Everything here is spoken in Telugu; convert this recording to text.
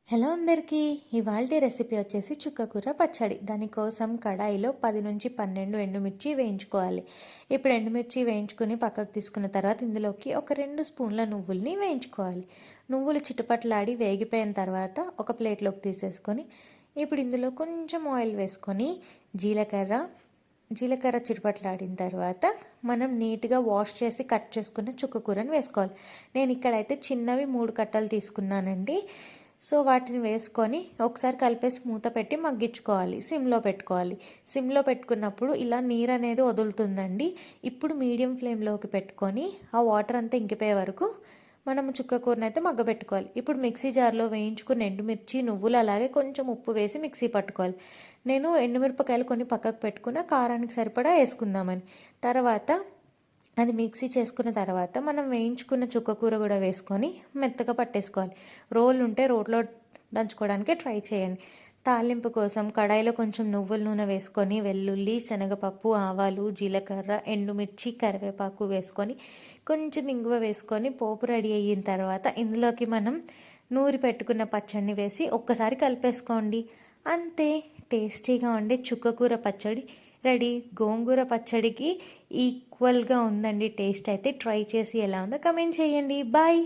హలో అందరికీ. ఇవాల్టి రెసిపీ వచ్చేసి చుక్కకూర పచ్చడి. దానికోసం కడాయిలో 10 నుంచి 12 ఎండుమిర్చి వేయించుకోవాలి. ఇప్పుడు ఎండుమిర్చి వేయించుకొని పక్కకు తీసుకున్న తర్వాత ఇందులోకి ఒక 2 స్పూన్ల నువ్వుల్ని వేయించుకోవాలి. నువ్వులు చిటపట్లాడి వేగిపోయిన తర్వాత ఒక ప్లేట్లోకి తీసేసుకొని ఇప్పుడు ఇందులో కొంచెం ఆయిల్ వేసుకొని జీలకర్ర చిటపట్లాడిన తర్వాత మనం నీట్గా వాష్ చేసి కట్ చేసుకున్న చుక్కకూరని వేసుకోవాలి. నేను ఇక్కడైతే చిన్నవి 3 కట్టలు తీసుకున్నానండి. సో వాటిని వేసుకొని ఒకసారి కలిపేసి మూత పెట్టి మగ్గించుకోవాలి. సిమ్లో పెట్టుకోవాలి. సిమ్లో పెట్టుకున్నప్పుడు ఇలా నీరు అనేది వదులుతుందండి. ఇప్పుడు మీడియం ఫ్లేమ్లోకి పెట్టుకొని ఆ వాటర్ అంతా ఇంకిపోయే వరకు మనము చుక్కకూరని అయితే మగ్గబెట్టుకోవాలి. ఇప్పుడు మిక్సీ జార్లో వేయించుకున్న ఎండుమిర్చి, నువ్వులు అలాగే కొంచెం ఉప్పు వేసి మిక్సీ పట్టుకోవాలి. నేను ఎండుమిరపకాయలు కొన్ని పక్కకు పెట్టుకున్న కారానికి సరిపడా వేసుకుందామని. తర్వాత అది మిక్సీ చేసుకున్న తర్వాత మనం వేయించుకున్న చుక్కకూర కూడా వేసుకొని మెత్తగా పట్టేసుకోవాలి. రోల్ ఉంటే రోట్లో దంచుకోవడానికి ట్రై చేయండి. తాలింపు కోసం కడాయిలో కొంచెం నువ్వుల నూనె వేసుకొని వెల్లుల్లి, శనగపప్పు, ఆవాలు, జీలకర్ర, ఎండుమిర్చి, కరివేపాకు వేసుకొని కొంచెం ఇంగువ వేసుకొని పోపు రెడీ అయిన తర్వాత ఇందులోకి మనం నూరి పెట్టుకున్న పచ్చడిని వేసి ఒక్కసారి కలిపేసుకోండి. అంతే, టేస్టీగా ఉండే చుక్కకూర పచ్చడి రెడీ. గోంగూర పచ్చడికి ఈక్వల్గా ఉందండి టేస్ట్ అయితే. ట్రై చేసి ఎలా ఉందో కమెంట్ చేయండి. బాయ్.